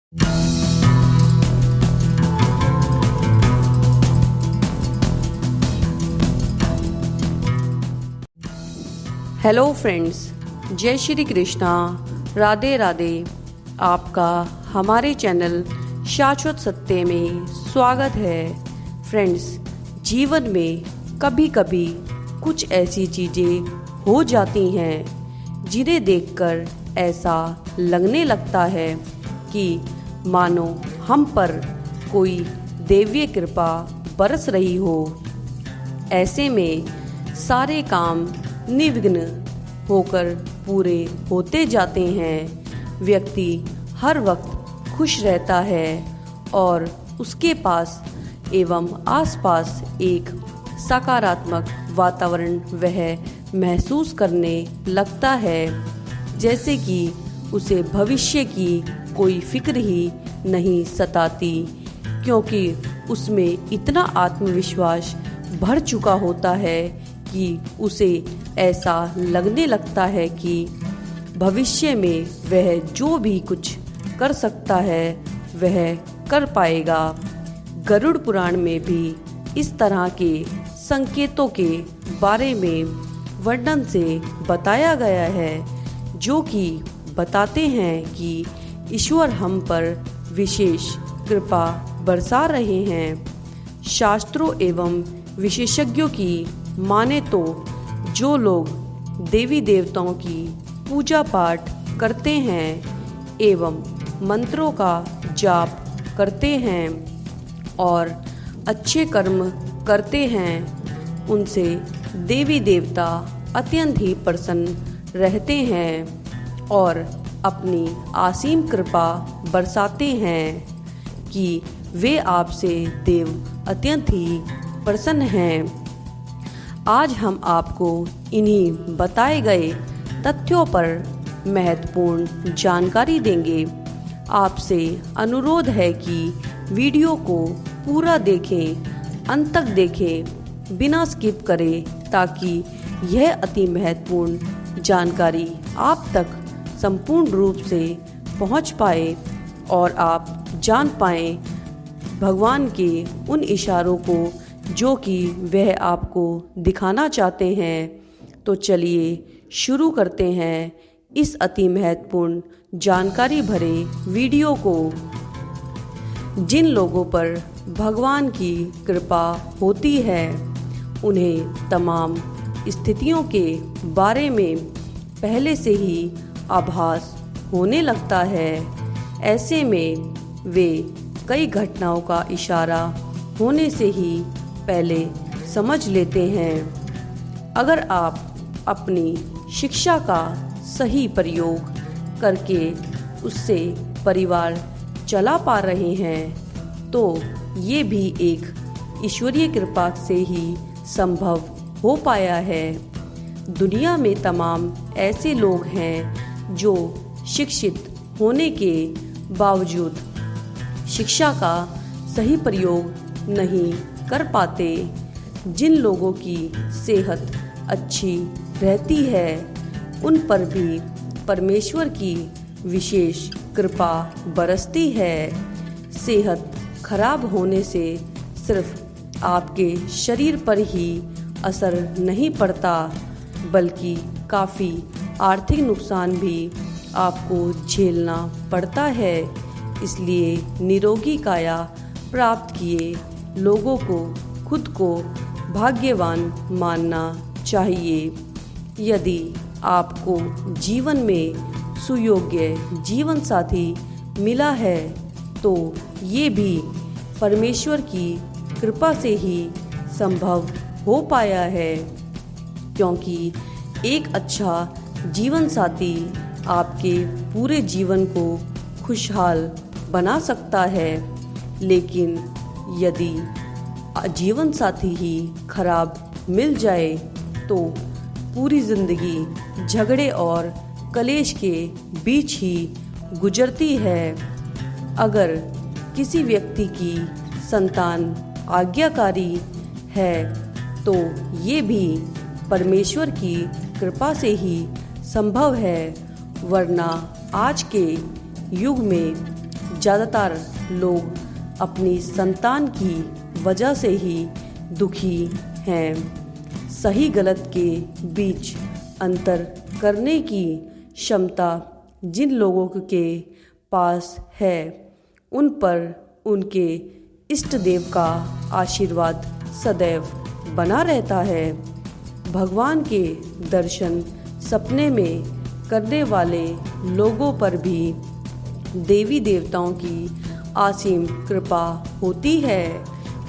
Hello friends, जय श्री कृष्णा, राधे राधे। आपका हमारे चैनल शाश्वत सत्य में स्वागत है। फ्रेंड्स, जीवन में कभी कभी कुछ ऐसी चीज़ें हो जाती हैं जिन्हें देखकर ऐसा लगने लगता है कि मानो हम पर कोई दैवीय कृपा बरस रही हो। ऐसे में सारे काम निर्विघ्न होकर पूरे होते जाते हैं। व्यक्ति हर वक्त खुश रहता है और उसके पास एवं आसपास एक सकारात्मक वातावरण वह महसूस करने लगता है, जैसे कि उसे भविष्य की कोई फिक्र ही नहीं सताती, क्योंकि उसमें इतना आत्मविश्वास भर चुका होता है कि उसे ऐसा लगने लगता है कि भविष्य में वह जो भी कुछ कर सकता है वह कर पाएगा। गरुड़ पुराण में भी इस तरह के संकेतों के बारे में वर्णन से बताया गया है, जो कि बताते हैं कि ईश्वर हम पर विशेष कृपा बरसा रहे हैं। शास्त्रों एवं विशेषज्ञों की माने तो जो लोग देवी देवताओं की पूजा पाठ करते हैं एवं मंत्रों का जाप करते हैं और अच्छे कर्म करते हैं, उनसे देवी देवता अत्यंत ही प्रसन्न रहते हैं और अपनी असीम कृपा बरसाते हैं कि वे आपसे देव अत्यंत ही प्रसन्न हैं। आज हम आपको इन्हीं बताए गए तथ्यों पर महत्वपूर्ण जानकारी देंगे। आपसे अनुरोध है कि वीडियो को पूरा देखें, अंत तक देखें, बिना स्किप करें, ताकि यह अति महत्वपूर्ण जानकारी आप तक संपूर्ण रूप से पहुंच पाए और आप जान पाएं भगवान के उन इशारों को जो कि वह आपको दिखाना चाहते हैं। तो चलिए शुरू करते हैं इस अति महत्वपूर्ण जानकारी भरे वीडियो को। जिन लोगों पर भगवान की कृपा होती है उन्हें तमाम स्थितियों के बारे में पहले से ही आभास होने लगता है। ऐसे में वे कई घटनाओं का इशारा होने से ही पहले समझ लेते हैं। अगर आप अपनी शिक्षा का सही प्रयोग करके उससे परिवार चला पा रहे हैं तो ये भी एक ईश्वरीय कृपा से ही संभव हो पाया है। दुनिया में तमाम ऐसे लोग हैं जो शिक्षित होने के बावजूद शिक्षा का सही प्रयोग नहीं कर पाते। जिन लोगों की सेहत अच्छी रहती है उन पर भी परमेश्वर की विशेष कृपा बरसती है। सेहत खराब होने से सिर्फ आपके शरीर पर ही असर नहीं पड़ता, बल्कि काफ़ी आर्थिक नुकसान भी आपको झेलना पड़ता है। इसलिए निरोगी काया प्राप्त किए लोगों को खुद को भाग्यवान मानना चाहिए। यदि आपको जीवन में सुयोग्य जीवन साथी मिला है तो ये भी परमेश्वर की कृपा से ही संभव हो पाया है, क्योंकि एक अच्छा जीवन साथी आपके पूरे जीवन को खुशहाल बना सकता है। लेकिन यदि जीवन साथी ही खराब मिल जाए तो पूरी जिंदगी झगड़े और कलेश के बीच ही गुजरती है। अगर किसी व्यक्ति की संतान आज्ञाकारी है तो ये भी परमेश्वर की कृपा से ही संभव है, वरना आज के युग में ज़्यादातर लोग अपनी संतान की वजह से ही दुखी हैं। सही गलत के बीच अंतर करने की क्षमता जिन लोगों के पास है, उन पर उनके इष्ट देव का आशीर्वाद सदैव बना रहता है। भगवान के दर्शन सपने में करने वाले लोगों पर भी देवी देवताओं की असीम कृपा होती है,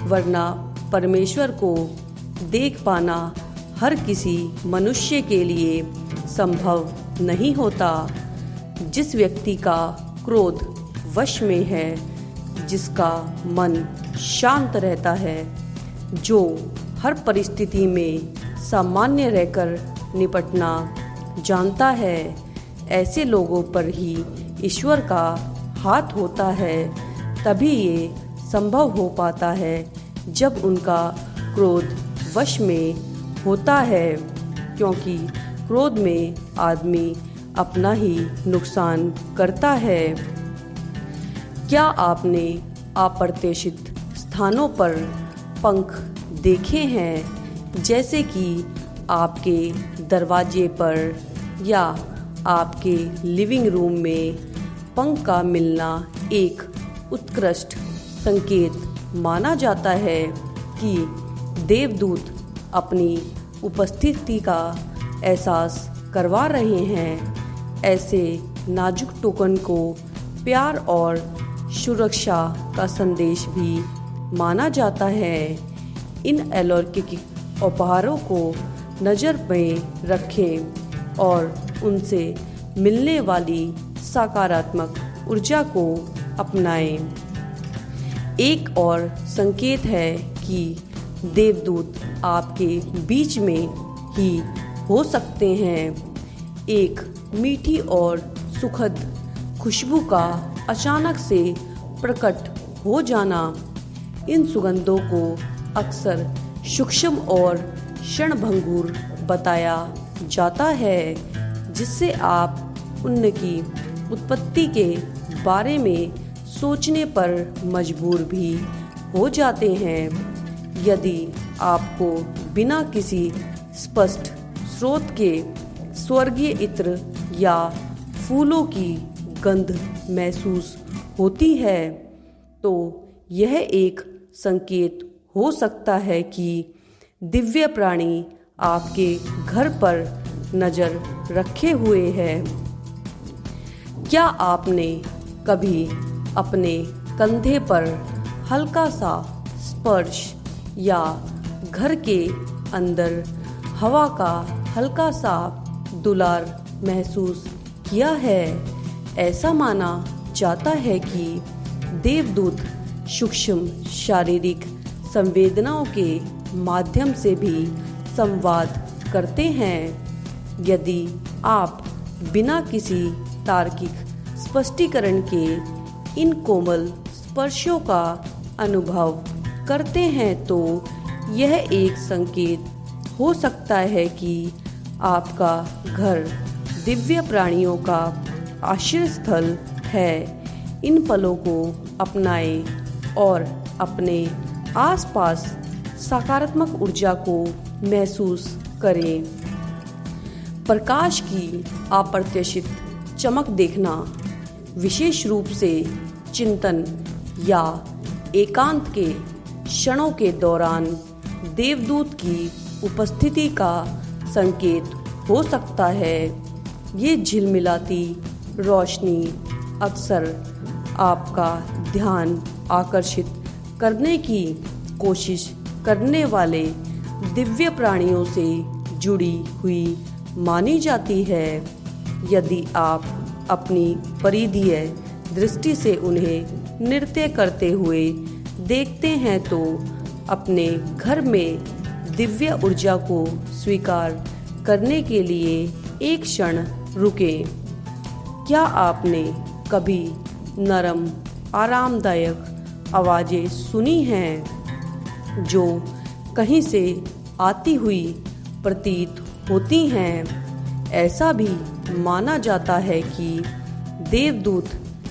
वरना परमेश्वर को देख पाना हर किसी मनुष्य के लिए संभव नहीं होता। जिस व्यक्ति का क्रोध वश में है, जिसका मन शांत रहता है, जो हर परिस्थिति में सामान्य रहकर निपटना जानता है, ऐसे लोगों पर ही ईश्वर का हाथ होता है। तभी ये संभव हो पाता है जब उनका क्रोध वश में होता है, क्योंकि क्रोध में आदमी अपना ही नुकसान करता है। क्या आपने अप्रत्याशित स्थानों पर पंख देखे हैं, जैसे कि आपके दरवाजे पर या आपके लिविंग रूम में पंख का मिलना एक उत्कृष्ट संकेत माना जाता है कि देवदूत अपनी उपस्थिति का एहसास करवा रहे हैं। ऐसे नाजुक टोकन को प्यार और सुरक्षा का संदेश भी माना जाता है। इन अलौकिक उपहारों को नज़र में रखें और उनसे मिलने वाली सकारात्मक ऊर्जा को अपनाएं। एक और संकेत है कि देवदूत आपके बीच में ही हो सकते हैं। एक मीठी और सुखद खुशबू का अचानक से प्रकट हो जाना। इन सुगंधों को अक्सर सूक्ष्म और क्षणभंगुर बताया जाता है, जिससे आप उनकी उत्पत्ति के बारे में सोचने पर मजबूर भी हो जाते हैं। यदि आपको बिना किसी स्पष्ट स्रोत के स्वर्गीय इत्र या फूलों की गंध महसूस होती है, तो यह एक संकेत हो सकता है कि दिव्य प्राणी आपके घर पर नज़र रखे हुए है। क्या आपने कभी अपने कंधे पर हल्का सा स्पर्श या घर के अंदर हवा का हल्का सा दुलार महसूस किया है? ऐसा माना जाता है कि देवदूत सूक्ष्म शारीरिक संवेदनाओं के माध्यम से भी संवाद करते हैं। यदि आप बिना किसी तार्किक स्पष्टीकरण के इन कोमल स्पर्शों का अनुभव करते हैं, तो यह एक संकेत हो सकता है कि आपका घर दिव्य प्राणियों का आश्रय स्थल है। इन पलों को अपनाएं और अपने आसपास सकारात्मक ऊर्जा को महसूस करें। प्रकाश की अप्रत्याशित चमक देखना, विशेष रूप से चिंतन या एकांत के क्षणों के दौरान, देवदूत की उपस्थिति का संकेत हो सकता है। ये झिलमिलाती रोशनी अक्सर आपका ध्यान आकर्षित करने की कोशिश करने वाले दिव्य प्राणियों से जुड़ी हुई मानी जाती है। यदि आप अपनी परिधीय दृष्टि से उन्हें नृत्य करते हुए देखते हैं, तो अपने घर में दिव्य ऊर्जा को स्वीकार करने के लिए एक क्षण रुकें। क्या आपने कभी नरम आरामदायक आवाज़ें सुनी हैं जो कहीं से आती हुई प्रतीत होती हैं? ऐसा भी माना जाता है कि देवदूत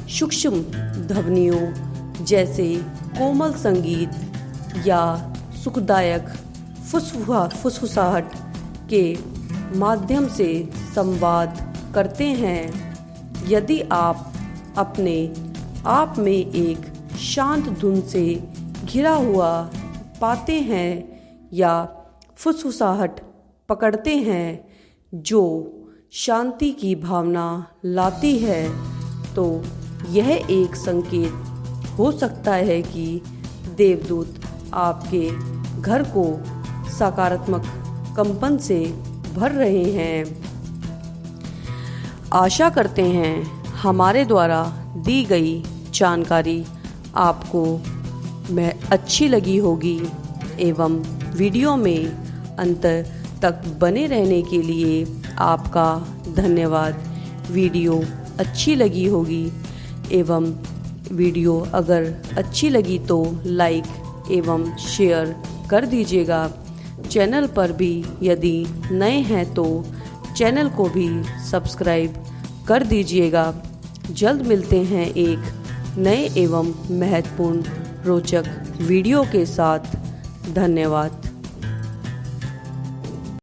सूक्ष्म ध्वनियों जैसे कोमल संगीत या सुखदायक फुसफुसाहट के माध्यम से संवाद करते हैं। यदि आप अपने आप में एक शांत धुन से घिरा हुआ पाते हैं या फुसफुसाहट पकड़ते हैं जो शांति की भावना लाती है, तो यह एक संकेत हो सकता है कि देवदूत आपके घर को सकारात्मक कंपन से भर रहे हैं। आशा करते हैं हमारे द्वारा दी गई जानकारी आपको अच्छी लगी होगी एवं वीडियो में अंत तक बने रहने के लिए आपका धन्यवाद। वीडियो अच्छी लगी होगी एवं वीडियो अगर अच्छी लगी तो लाइक एवं शेयर कर दीजिएगा। चैनल पर भी यदि नए हैं तो चैनल को भी सब्सक्राइब कर दीजिएगा। जल्द मिलते हैं एक नए एवं महत्वपूर्ण रोचक वीडियो के साथ। धन्यवाद।